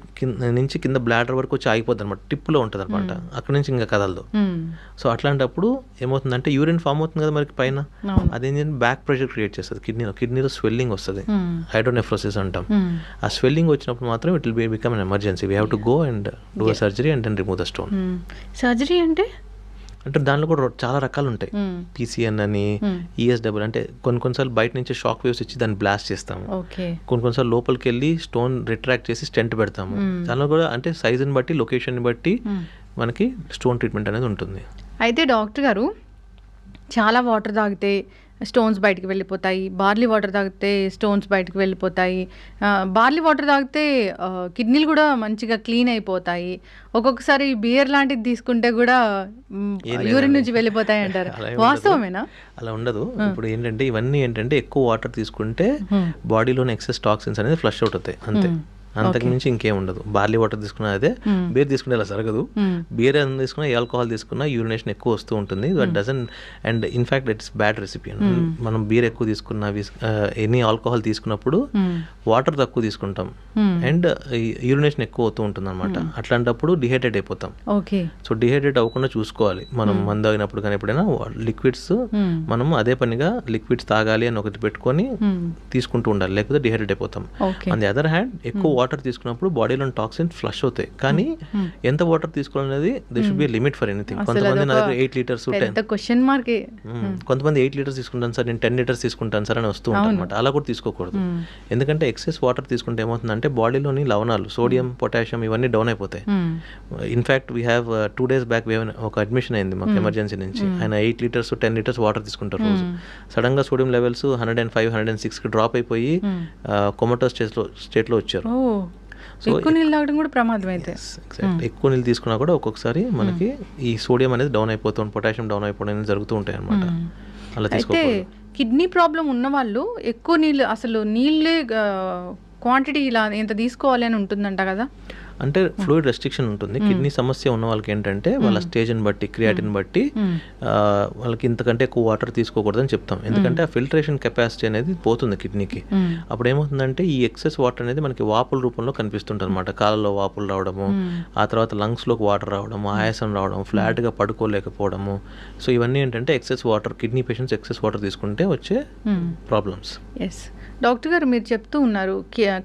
నుంచి కింద బ్లాడర్ వరకు వచ్చి ఆగిపోద్ది అనమాట, టిప్లో ఉంటుంది అనమాట, అక్కడ నుంచి ఇంకా కదలదు. సో అట్లాంటప్పుడు ఏమవుతుందంటే యూరిన్ ఫామ్ అవుతుంది కదా మనకి పైన, అదేంటంటే బ్యాక్ ప్రెషర్ క్రియేట్ చేస్తుంది కిడ్నీలో స్వెల్లింగ్ వస్తుంది, హైడ్రోనెఫ్రోసిస్ అంటాం. ఆ స్వెల్లింగ్ వచ్చినప్పుడు మాత్రం it will become an emergency, we have to go and do a surgery and then remove the stone. Surgery అంటే దానిలో కూడా చాలా రకాలు ఉంటాయి. PCN అని, ESW అంటే కొన్నిసార్లు బయట నుంచి షాక్ వేవ్స్ ఇచ్చి దాన్ని బ్లాస్ట్ చేస్తాము, కొన్నిసార్లు లోపలికి వెళ్ళి స్టోన్ రిట్రాక్ట్ చేసి స్టెంట్ పెడతాము. దానిలో కూడా అంటే సైజుని బట్టి, లొకేషన్ని బట్టి మనకి స్టోన్ ట్రీట్మెంట్ అనేది ఉంటుంది. అయితే డాక్టర్ గారు, చాలా వాటర్ తాగితే స్టోన్స్ బయటకు వెళ్ళిపోతాయి, బార్లీ వాటర్ తాగితే స్టోన్స్ బయటకు వెళ్ళిపోతాయి, బార్లీ వాటర్ తాగితే కిడ్నీలు కూడా మంచిగా క్లీన్ అయిపోతాయి, ఒక్కొక్కసారి బియర్ లాంటిది తీసుకుంటే కూడా యూరిన్ నుంచి వెళ్ళిపోతాయి అంటారు, వాస్తవమేనా? అలా ఉండదు. ఇప్పుడు ఏంటంటే ఇవన్నీ ఏంటంటే ఎక్కువ వాటర్ తీసుకుంటే బాడీలోని ఎక్సెస్ టాక్సిన్స్ అనేది ఫ్లష్ అవుట్ అవుతాయి అంతే. అంతకు మించి ఇంకేం ఉండదు. బార్లీ వాటర్ తీసుకున్నా అదే, బీర్ తీసుకునే అలా జరగదు. బీర్ అని తీసుకున్నా, ఆల్కహాల్ తీసుకున్నా యూరినేషన్ ఎక్కువ వస్తూ ఉంటుంది. That doesn't and in fact it's bad recipe. మనం బీర్ ఎక్కువ తీసుకున్నా, ఎనీ ఆల్కహాల్ తీసుకున్నప్పుడు వాటర్ తక్కువ తీసుకుంటాం అండ్ యూరినేషన్ ఎక్కువ అవుతూ ఉంటుంది అనమాట. అట్లాంటప్పుడు డిహైడ్రేట్ అయిపోతాం. సో డిహైడ్రేట్ అవ్వకుండా చూసుకోవాలి మనం మందు అయినప్పుడు. కానీ ఎప్పుడైనా లిక్విడ్స్ మనం అదే పనిగా లిక్విడ్స్ తాగాలి అని ఒకటి పెట్టుకొని తీసుకుంటూ ఉండాలి, లేకపోతే డిహైడ్రేట్ అయిపోతాం. ఆన్ ది అదర్ హ్యాండ్ ఎక్కువ వాటర్ తీసుకున్నప్పుడు బాడీలో టాక్సిన్స్ ఫ్లష్ అవుతాయి. కానీ ఎంత వాటర్ తీసుకోవాలనేది they should be limit for anything. కొంతమంది నా దగ్గర 8 లీటర్స్ కొంతమంది 8 లీటర్స్ తీసుకుంటాను సార్, నేను 10 లీటర్స్ తీసుకుంటాను సార్ అని వస్తూ ఉంటాను అనమాట. అలా కూడా తీసుకోకూడదు. ఎందుకంటే ఎక్సెస్ వాటర్ తీసుకుంటే ఏమవుతుందంటే బాడీలోని లవణాలు, సోడియం, పొటాషియం ఇవన్నీ డౌన్ అయిపోతాయి. In fact we have 2 days back ఒక అడ్మిషన్ అయింది మాకు ఎమర్జెన్సీ నుంచి. ఆయన 8 లీటర్స్ 10 లీటర్స్ వాటర్ తీసుకుంటారు రోజు. సడన్ గా సోడియం లెవెల్స్ 105, 106 కి డ్రాప్ అయిపోయి కొమటోస్ స్టేట్ లో వచ్చారు. ఎక్కువ నీళ్ళు తాగడం కూడా ప్రమాదం అయితే. ఎక్కువ నీళ్ళు తీసుకున్నా కూడా ఒక్కొక్కసారి మనకి ఈ సోడియం అనేది డౌన్ అయిపోతుంది, పొటాషియం డౌన్ అయిపోవడం అనేది జరుగుతూ ఉంటాయి అనమాట. అలా తీసుకోకూడదు. కిడ్నీ ప్రాబ్లం ఉన్న వాళ్ళు ఎక్కువ నీళ్ళు, అసలు నీళ్ళే క్వాంటిటీ ఇలా ఎంత తీసుకోవాలి అని ఉంటుందంట కదా. అంటే ఫ్లూయిడ్ రెస్ట్రిక్షన్ ఉంటుంది. కిడ్నీ సమస్య ఉన్న వాళ్ళకి ఏంటంటే వాళ్ళ స్టేజ్ని బట్టి, క్రియాటిన్ బట్టి వాళ్ళకి ఇంతకంటే ఎక్కువ వాటర్ తీసుకోకూడదని చెప్తాం. ఎందుకంటే ఆ ఫిల్టరేషన్ కెపాసిటీ అనేది పోతుంది కిడ్నీకి. అప్పుడు ఏమవుతుందంటే ఈ ఎక్సెస్ వాటర్ అనేది మనకి వాపుల రూపంలో కనిపిస్తుంటుంది అనమాట. కాళ్ళలో వాపులు రావడము, ఆ తర్వాత లంగ్స్లోకి వాటర్ రావడము, ఆయాసం రావడం, ఫ్లాట్గా పడుకోలేకపోవడము. సో ఇవన్నీ ఏంటంటే excess water, kidney patients excess water తీసుకుంటే వచ్చే ప్రాబ్లమ్స్. డాక్టర్ గారు మీరు చెప్తూ ఉన్నారు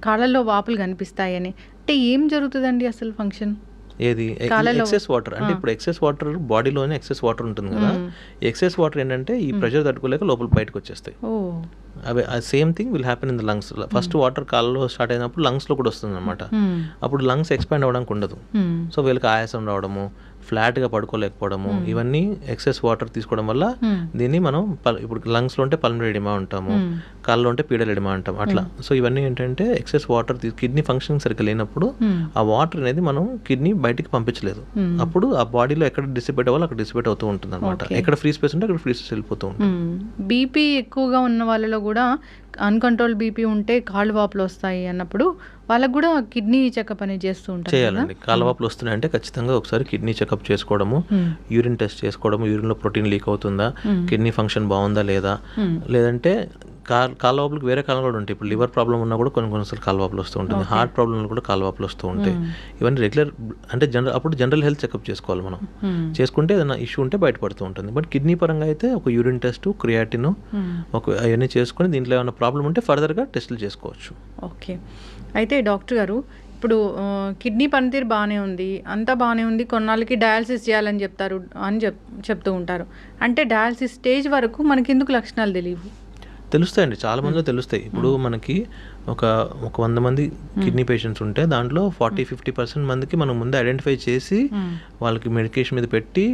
కాళ్ళల్లో వాపులు కనిపిస్తాయని. అంటే ఏం జరుగుతుందండి అసలు ఫంక్షన్? ఏది ఎక్సెస్ వాటర్ అంటే ఇప్పుడు ఎక్సెస్ వాటర్ బాడీలోనే ఎక్సెస్ వాటర్ ఉంటుంది కదా. ఎక్సెస్ వాటర్ ఏంటంటే ఈ ప్రెషర్ తట్టుకోలేక లోపల బయటకు వచ్చేస్తాయి. అవి same thing will happen in the lungs. First water కాళ్ళలో స్టార్ట్ అయినప్పుడు లంగ్స్ లో కూడా వస్తుంది అనమాట. అప్పుడు లంగ్స్ ఎక్స్పాండ్ అవ్వడానికి ఉండదు. సో వీళ్ళకి ఆయాసం రావడము, ఫ్లాట్ గా పడుకోలేకపోవడము, ఇవన్నీ ఎక్సెస్ వాటర్ తీసుకోవడం వల్ల దీన్ని మనం ఇప్పుడు లంగ్స్ లో ఉంటే పల్మనరీ ఎడిమా అంటాము, కాళ్ళలో ఉంటే పీడల్ ఎడిమా అంటాం అట్లా. సో ఇవన్నీ ఏంటంటే ఎక్సెస్ వాటర్ కిడ్నీ ఫంక్షన్ సరిగ్గా లేనప్పుడు ఆ వాటర్ అనేది మనం కిడ్నీ బయటికి పంపించలేదు. అప్పుడు ఆ బాడీలో ఎక్కడ డిసిపేట్ అవ్వాలి అక్కడ డిసిపేట్ అవుతూ ఉంటుంది అనమాట. ఎక్కడ ఫ్రీ స్పేస్ ఉంటే అక్కడ ఫ్రీ స్పేస్ వెళ్ళిపోతూ ఉంటుంది. బీపీ ఎక్కువగా ఉన్న వాళ్ళలో కూడా అన్కంట్రోల్ బీపీ ఉంటే కాళ్ళు వాపులు వస్తాయి అన్నప్పుడు వాళ్ళకు కూడా కిడ్నీ చెకప్ అనేది చేస్తూ ఉంటారు. చేయాలండి. కాళ్ళ వాపులు వస్తున్నాయంటే ఖచ్చితంగా ఒకసారి కిడ్నీ చెకప్ చేసుకోవడము, యూరిన్ టెస్ట్ చేసుకోవడము, యూరిన్ లో ప్రోటీన్ లీక్ అవుతుందా, కిడ్నీ ఫంక్షన్ బాగుందా లేదా, లేదంటే కాళ్ళ వాపులకు వేరే కారణాలు కూడా ఉంటాయి. ఇప్పుడు లివర్ ప్రాబ్లం ఉన్నా కూడా కొన్నిసార్లు కాళ్ళ వాపులు వస్తూ ఉంటుంది, హార్ట్ ప్రాబ్లం కూడా కాళ్ళ వాపులు వస్తూ ఉంటాయి. ఇవన్నీ రెగ్యులర్ అంటే అప్పుడు జనరల్ హెల్త్ చెకప్ చేసుకోవాలి మనం. చేసుకుంటే ఏదైనా ఇష్యూ ఉంటే బయటపడుతూ ఉంటుంది. బట్ కిడ్నీ పరంగా అయితే ఒక యూరిన్ టెస్ట్, క్రియాటిన్ అవన్నీ చేసుకుని దీంట్లో ఏమైనా ప్రాబ్లం ఉంటే ఫర్దర్గా టెస్టులు చేసుకోవచ్చు. ఓకే. అయితే డాక్టర్ గారు ఇప్పుడు కిడ్నీ పనితీరు బాగానే ఉంది, అంతా బాగానే ఉంది, కొన్నాళ్ళకి డయాలసిస్ చేయాలని చెప్తారు అని చెప్తూ ఉంటారు. అంటే డయాలసిస్ స్టేజ్ వరకు మనకి ఎందుకు లక్షణాలు తెలియవు? తెలుస్తాయండి, చాలా మందిలో తెలుస్తాయి. ఇప్పుడు మనకి ఒక 100 మంది కిడ్నీ పేషెంట్స్ ఉంటే దాంట్లో 40-50% మందికి మనం ముందే ఐడెంటిఫై చేసి వాళ్ళకి మెడికేషన్ మీద పెట్టి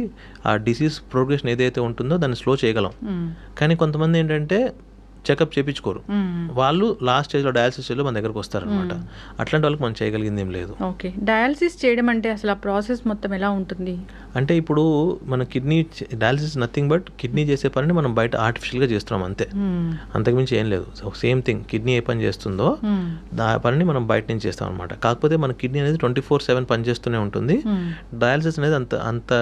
ఆ డిసీజ్ ప్రోగ్రెషన్ ఏదైతే ఉంటుందో దాన్ని స్లో చేయగలం. కానీ కొంతమంది ఏంటంటే చెకప్ చేయించుకోరు, వాళ్ళు లాస్ట్ స్టేజ్లో డయాలసిస్ స్టేజ్లో మన దగ్గరకు వస్తారనమాట. అట్లాంటి వాళ్ళకి మనం చేయగలిగింది ఏం లేదు. ఓకే. డయాలసిస్ చేయడం అంటే అసలు ఆ ప్రాసెస్ మొత్తం ఎలా ఉంటుంది? అంటే ఇప్పుడు మన kidney dialysis nothing but kidney చేసే పనిని మనం బయట ఆర్టిఫిషియల్గా చేస్తున్నాం అంతే, అంతకుమించి ఏం లేదు. సేమ్ థింగ్ కిడ్నీ ఏ పని చేస్తుందో ఆ పనిని మనం బయట నుంచి చేస్తాం అనమాట. కాకపోతే మన కిడ్నీ అనేది 24/7 పనిచేస్తూనే ఉంటుంది. డయాలసిస్ అనేది అంత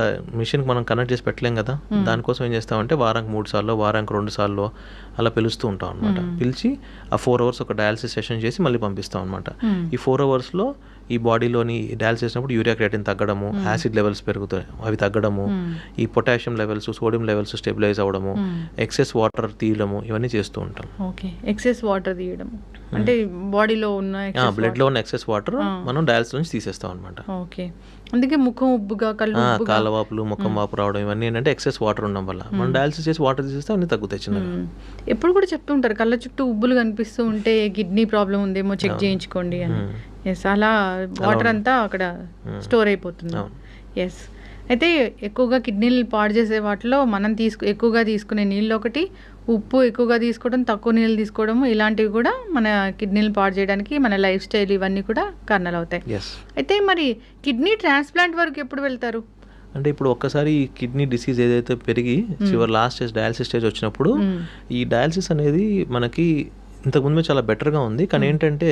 మిషన్కి మనం కనెక్ట్ చేసి పెట్టలేం కదా. దానికోసం ఏం చేస్తామంటే వారానికి 3 సార్లు, వారానికి 2 సార్లు అలా పిలుస్తూ ఉంటాం అనమాట. పిలిచి ఆ 4 hours ఒక డయాలసిస్ సెషన్ చేసి మళ్ళీ పంపిస్తాం అనమాట. ఈ 4 hours ఈ బాడీలోని డయాలసిస్ చేసినప్పుడు యూరియా క్రియాటిన్ తగ్గడము, యాసిడ్ లెవెల్స్ పెరుగుతాయి అవి తగ్గడము, ఈ potassium levels, sodium levels stabilize అవ్వడము, ఎక్సెస్ వాటర్ తీయడము, ఇవన్నీ చేస్తూ ఉంటాం. ఓకే. ఎక్సెస్ వాటర్ తీయడం అంటే బాడీలో ఉన్న బ్లడ్ లో ఉన్న ఎక్సెస్ వాటర్ మనం డయాలసిస్ నుంచి తీసేస్తాం అనమాట. ఓకే. అందుకే ముఖం ఉబ్బుగా, కాళ్ళ వాపులు, ముఖం వాపు రావడం ఇవన్నీ ఏంటంటే ఎక్సెస్ వాటర్ ఉండడం వల్ల. మనం డయాలసిస్ చేసి వాటర్ తీసేస్తే అన్ని తగ్గుతాయి చిన్నగా. ఎప్పుడు కూడా చెప్తూ ఉంటారు కళ్ళ చుట్టూ ఉబ్బులు కనిపిస్తూ ఉంటే కిడ్నీ ప్రాబ్లం ఉందేమో చెక్ చేయించుకోండి అని. ఎస్, అలా వాటర్ అంతా అక్కడ స్టోర్ అయిపోతుంది. ఎస్. అయితే ఎక్కువగా కిడ్నీలు పాడు చేసే వాటిలో మనం ఎక్కువగా తీసుకునే నీళ్ళు ఒకటి, ఉప్పు ఎక్కువగా తీసుకోవడం, తక్కువ నీళ్ళు తీసుకోవడం, ఇలాంటివి కూడా మన కిడ్నీలు పాడు చేయడానికి మన లైఫ్ స్టైల్ ఇవన్నీ కూడా కారణాలు అవుతాయి. అయితే మరి కిడ్నీ ట్రాన్స్ప్లాంట్ వరకు ఎప్పుడు వెళ్తారు? అంటే ఇప్పుడు ఒక్కసారి ఈ కిడ్నీ డిసీజ్ ఏదైతే పెరిగి చివరి లాస్ట్ స్టేజ్ డయాలసిస్ స్టేజ్ వచ్చినప్పుడు ఈ డయాలసిస్ అనేది మనకి ఇంతకుముందు చాలా బెటర్గా ఉంది. కానీ ఏంటంటే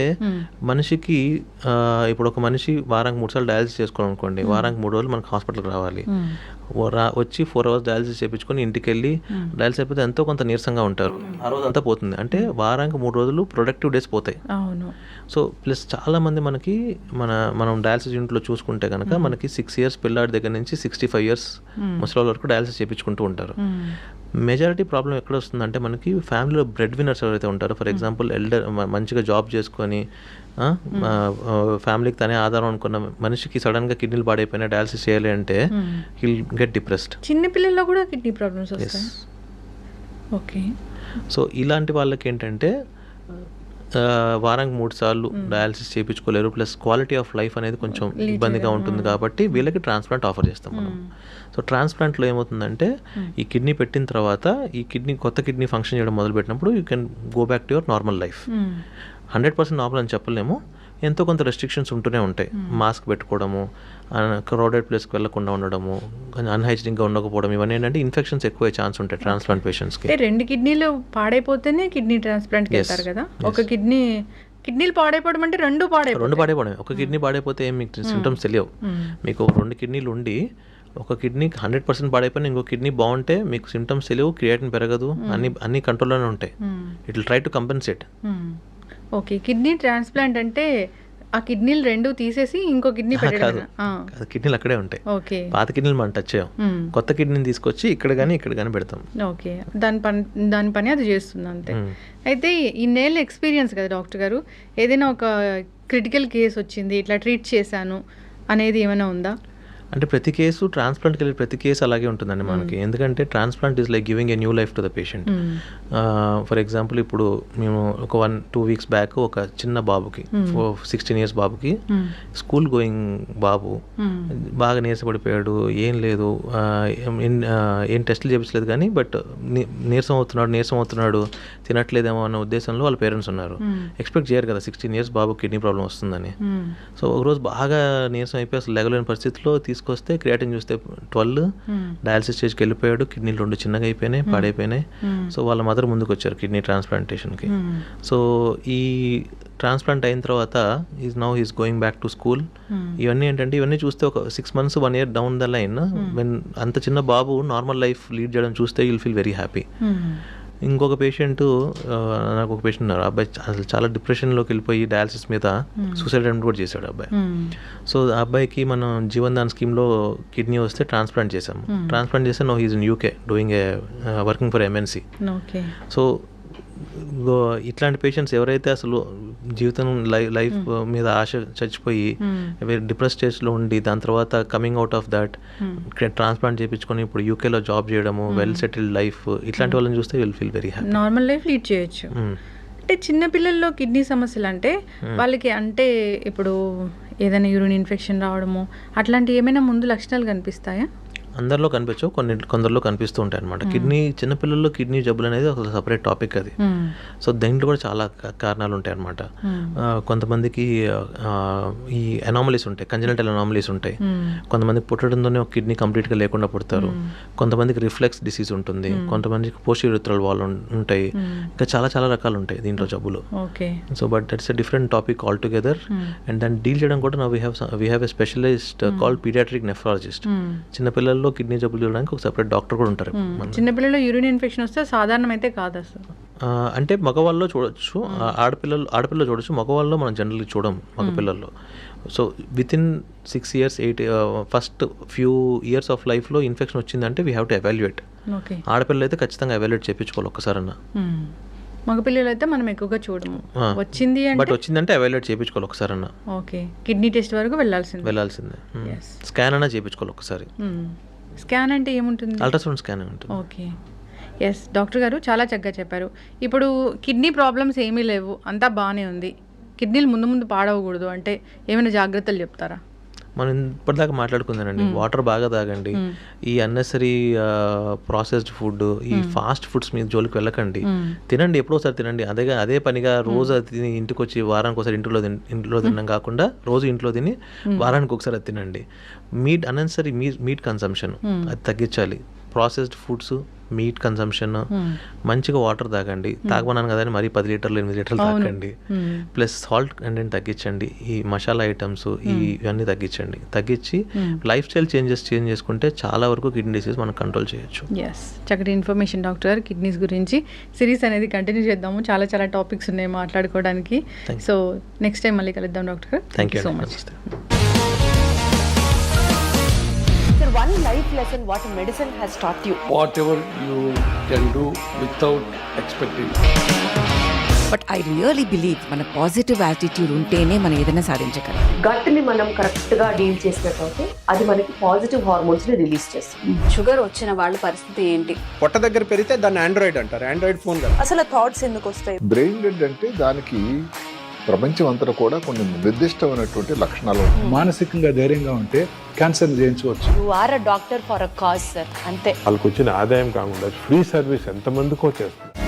మనిషికి ఇప్పుడు ఒక మనిషి వారానికి 3 సార్లు డయాలసిస్ చేసుకోవాలనుకోండి, వారానికి 3 రోజులు మనకు హాస్పిటల్కి రావాలి. వచ్చి 4 అవర్స్ డయాలసిస్ చేయించుకొని ఇంటికి వెళ్ళి డయాలసిస్ అయిపోతే ఎంతో కొంత నీరసంగా ఉంటారు, ఆ రోజు అంతా పోతుంది. అంటే వారానికి 3 రోజులు ప్రొడక్టివ్ డేస్ పోతాయి. సో ప్లస్ చాలా మంది మనకి మనం డయాలసిస్ యూనిట్లో చూసుకుంటే కనుక మనకి 6 years పిల్లాడి దగ్గర నుంచి 65 years ముసలి వరకు డయాలసిస్ చేయించుకుంటూ ఉంటారు. మెజారిటీ ప్రాబ్లం ఎక్కడ వస్తుందంటే మనకి ఫ్యామిలీలో బ్రెడ్ విన్నర్స్ ఎవరైతే ఉంటారో, ఫర్ ఎగ్జాంపుల్ ఎల్డర్ మంచిగా జాబ్ చేసుకొని ఫ్యామిలీకి తనే ఆధారం అనుకున్న మనిషికి సడన్గా కిడ్నీలు పాడైపోయినా డయాలసిస్ చేయాలి అంటే హిల్ గెట్ డిప్రెస్డ్. చిన్న పిల్లల్లో కూడా కిడ్నీ ప్రాబ్లమ్స్ వస్తాయి. ఓకే. సో ఇలాంటి వాళ్ళకి ఏంటంటే వారానికి 3 సార్లు డయాలసిస్ చేయించుకోలేరు, ప్లస్ క్వాలిటీ ఆఫ్ లైఫ్ అనేది కొంచెం ఇబ్బందిగా ఉంటుంది. కాబట్టి వీళ్ళకి ట్రాన్స్ప్లాంట్ ఆఫర్ చేస్తాం మనం. సో ట్రాన్స్ప్లాంట్లో ఏమవుతుందంటే ఈ కిడ్నీ పెట్టిన తర్వాత ఈ కొత్త కిడ్నీ ఫంక్షన్ చేయడం మొదలుపెట్టినప్పుడు you can go back to your normal life. 100% normal అని చెప్పలేము, ఎంతో కొంత రెస్ట్రిక్షన్స్ ఉంటూనే ఉంటాయి. మాస్క్ పెట్టుకోవడము, క్రౌడెడ్ ప్లేస్కి వెళ్ళకుండా ఉండడము, కొంచెం అన్హైజీనిక్గా ఉండకపోవడం, ఇవన్నీ ఏంటంటే ఇన్ఫెక్షన్స్ ఎక్కువ ఛాన్స్ ఉంటాయి ట్రాన్స్ప్లాంట్ పేషెంట్స్కి. 2 కిడ్నీలు పాడైపోతేనే కిడ్నీ ట్రాన్స్ప్లాంట్కి వెళ్తారు కదా. ఒక కిడ్నీలు పాడైపోవడం అంటే 2 పాడైపోవడం. ఒక కిడ్నీ పాడైపోతే ఏం మీకు సింటమ్స్ తెలియవు. మీకు 2 కిడ్నీలు ఉండి ఒక కిడ్నీ 100% పాడైపోయినా ఇంకో కిడ్నీ బాగుంటే మీకు సింటమ్స్ తెలియవు, క్రియాటిన్ పెరగదు, అన్ని కంట్రోల్లోనే ఉంటాయి. It will try to compensate. Okay. Kidney transplant అంటే ఆ కిడ్నీలు 2 తీసేసి ఇంకో కిడ్నీ పెట్టడం? కిడ్నీలు అక్కడే ఉంటాయి. ఓకే. పాత కిడ్నీలు మనం టచ్ చేయం, కొత్త కిడ్నీని తీసుకొచ్చి ఇక్కడ కానీ పెడతాం. ఓకే. దాని పని అది చేస్తుంది అంతే. అయితే ఇన్నేళ్ళ ఎక్స్పీరియన్స్ కదా డాక్టర్ గారు, ఏదైనా ఒక క్రిటికల్ కేసు వచ్చింది ఇట్లా ట్రీట్ చేశాను అనేది ఏమైనా ఉందా? అంటే ప్రతి కేసు ట్రాన్స్ప్లాంట్కి వెళ్ళి ప్రతి కేసు అలాగే ఉంటుందండి మనకి. ఎందుకంటే transplant is like giving a new life to the patient. For example ఇప్పుడు మేము ఒక 1-2 weeks బ్యాక్ ఒక చిన్న బాబుకి 16 years బాబుకి, స్కూల్ గోయింగ్ బాబు, బాగా నీరసపడిపోయాడు, ఏం లేదు, ఏం టెస్టులు చేయించలేదు కానీ బట్ నీరసం అవుతున్నాడు తినట్లేదేమో అన్న ఉద్దేశంలో వాళ్ళ పేరెంట్స్ ఉన్నారు. ఎక్స్పెక్ట్ చేయరు కదా 16 years బాబు కిడ్నీ ప్రాబ్లం వస్తుందని. సో ఒకరోజు బాగా నీరసం అయిపోయి అసలు లేగలేని పరిస్థితిలో తీసుకొస్తే క్రియాటిన్ చూస్తే 12, డయాలసిస్ స్టేజ్కి వెళ్ళిపోయాడు, కిడ్నీలు 2 చిన్నగా అయిపోయినాయి, పాడైపోయినాయి. సో వాళ్ళ మదర్ ముందుకు వచ్చారు కిడ్నీ ట్రాన్స్ప్లాంటేషన్కి. సో ఈ ట్రాన్స్ప్లాంట్ అయిన తర్వాత is going back to school. ఇవన్నీ చూస్తే ఒక 6 months 1 year down the line when అంత చిన్న బాబు నార్మల్ లైఫ్ లీడ్ చేయడం చూస్తే యుల్ ఫీల్ వెరీ హ్యాపీ. ఇంకొక పేషెంట్, నాకు ఒక పేషెంట్ ఉన్నారు, అబ్బాయి అసలు చాలా డిప్రెషన్లోకి వెళ్ళిపోయి డయాలసిస్ మీద సూసైడ్ అటెంప్ట్ కూడా చేశాడు అబ్బాయి. సో ఆ అబ్బాయికి మనం జీవన్ దాన్ స్కీమ్లో కిడ్నీ వస్తే ట్రాన్స్ప్లాంట్ చేసాము. ట్రాన్స్ప్లాంట్ చేస్తే no he's in UK doing working for MNC. So ఇట్లాంటి పేషెంట్స్ ఎవరైతే అసలు జీవితం లైఫ్ మీద ఆశ చచ్చిపోయి డిప్రెస్ స్టేజ్లో ఉండి దాని తర్వాత coming out of that transplant చేయించుకొని ఇప్పుడు UKలో జాబ్ చేయడము, వెల్ సెటిల్డ్ లైఫ్, ఇట్లాంటి వాళ్ళని చూస్తే will feel very happy, normal life lead చేయొచ్చు. అంటే చిన్న పిల్లల్లో కిడ్నీ సమస్యలు అంటే వాళ్ళకి అంటే ఇప్పుడు ఏదైనా యూరిన్ ఇన్ఫెక్షన్ రావడము అట్లాంటి ఏమైనా ముందు లక్షణాలు కనిపిస్తాయా? అందరిలో కనిపించవు, కొందరిలో కనిపిస్తూ ఉంటాయి అనమాట. చిన్నపిల్లల్లో కిడ్నీ జబ్బులు అనేది ఒక సపరేట్ టాపిక్ అది. సో దీంట్లో కూడా చాలా కారణాలు ఉంటాయి అనమాట. కొంతమందికి ఈ అనామలీస్ ఉంటాయి, కంజనటల్ అనామలీస్ ఉంటాయి. కొంతమందికి పుట్టడంతోనే ఒక కిడ్నీ కంప్లీట్గా లేకుండా పుడతారు. కొంతమందికి రిఫ్లెక్స్ డిసీజ్ ఉంటుంది, కొంతమందికి పోస్టీరియురల్ వాల్ ఉంటాయి, ఇంకా చాలా చాలా రకాలు ఉంటాయి దీంట్లో జబ్బులు. So but that's a different topic all together. And దాన్ని డీల్ చేయడం కూడా we have a specialist called paediatric nephrologist. చిన్నపిల్లల్లో కిడ్నీ జబ్బులు చూడడానికి ఒక సెపరేట్ డాక్టర్ కూడా ఉంటారు. చిన్నపిల్లల్లో యూరిన్ ఇన్ఫెక్షన్ వస్తే సాధారణం అయితే కాదు అసలు. అంటే మగవాళ్ళలో చూడొచ్చు, ఆడపిల్లలు చూడొచ్చు, మగవాళ్ళలో మనం జనరల్గా చూడం మగపిల్లల్లో. So within 6 years 8 first few years of లైఫ్లో ఇన్ఫెక్షన్ వచ్చిందంటే వీ హ్యావ్ టు ఎవాల్యుయేట్. ఆడపిల్లలు అయితే ఖచ్చితంగా ఎవాల్యుయేట్ చేయించుకోవాలి ఒక్కసారన్నా. మగపిల్లలు అయితే మనం ఎక్కువగా చూడము, వచ్చిందంటే ఎవాల్యుయేట్ చేయించుకోవాలి ఒకసారన్నా. ఓకే. కిడ్నీ టెస్ట్ వరకు వెళ్ళాల్సిందే. స్కాన్ అన్నా చేయించుకోవాలి ఒకసారి. స్కాన్ అంటే ఏముంటుంది? అల్ట్రాసౌండ్ స్కాన్ ఉంటుంది. ఓకే. ఎస్ డాక్టర్ గారు చాలా చక్కగా చెప్పారు. ఇప్పుడు కిడ్నీ ప్రాబ్లమ్స్ ఏమీ లేవు, అంతా బాగానే ఉంది, కిడ్నీలు ముందు పాడవకూడదు అంటే ఏమైనా జాగ్రత్తలు చెప్తారా? మనం ఇప్పటిదాకా మాట్లాడుకుందానండి, వాటర్ బాగా తాగండి, ఈ అన్నెసరీ ప్రాసెస్డ్ ఫుడ్, ఈ ఫాస్ట్ ఫుడ్స్ మీద జోలికి వెళ్ళకండి, తినండి, ఎప్పుడోసారి తినండి. అదే పనిగా రోజు తిని ఇంటికి వచ్చి వారానికి ఒకసారి ఇంట్లో తినడం కాకుండా రోజు ఇంట్లో తిని వారానికి ఒకసారి అది తినండి. అన్నెసరీ మీట్ కన్సంప్షన్ అది తగ్గించాలి. ప్రాసెస్డ్ ఫుడ్స్ మీట్ కన్సంప్షన్, మంచిగా వాటర్ తాగండి. తాగమన్నాను కదా అని మరీ 10 లీటర్లు 8 లీటర్లు తాగండి. ప్లస్ సాల్ట్ కంటెంట్ తగ్గించండి, ఈ మసాలా ఐటమ్స్ ఇవన్నీ తగ్గించి లైఫ్ స్టైల్ చేంజ్ చేసుకుంటే చాలా వరకు కిడ్నీ డిసీజ్ మనం కంట్రోల్ చేయొచ్చు. ఎస్, చక్కటి ఇన్ఫర్మేషన్ డాక్టర్. కిడ్నీస్ గురించి సిరీస్ అనేది కంటిన్యూ చేద్దాము, చాలా చాలా టాపిక్స్ ఉన్నాయి మాట్లాడుకోవడానికి. సో నెక్స్ట్ టైం మళ్ళీ కలుద్దాం doctor. Thank you so much. One life lesson what medicine has taught you. Whatever you can do without expecting. But I really believe మన పాజిటివ్ యాటిట్యూడ్ ఉంటేనే మనం ఏదైనా సాధించగలం. గట్ని మనం కరెక్ట్గా డీల్ చేసినట్లయితే అది మనకి పాజిటివ్ హార్మోన్స్ని రిలీజ్ చేస్తుంది. షుగర్ వచ్చిన వాళ్ళ పరిస్థితి ఏంటి? పొట్ట దగ్గర పెరిగితే దాన్ని ఆండ్రాయిడ్ అంటారు, ఆండ్రాయిడ్ ఫోన్ కదా. అసలు థాట్స్ ఎందుకు వస్తాయి? బ్రెయిన్ డెడ్ అంటే దానికి ప్రపంచం అంతా కూడా కొన్ని నిర్దిష్టమైనటువంటి లక్షణాలు ఉంటాయి. మానసికంగా ధైర్యంగా ఉంటే క్యాన్సర్ జయించవచ్చు. You are a doctor for a cause sir, అంతే. వాళ్ళకి వచ్చిన ఆదాయం కాకుండా ఫ్రీ సర్వీస్ ఎంతమందికో చేస్తుంది.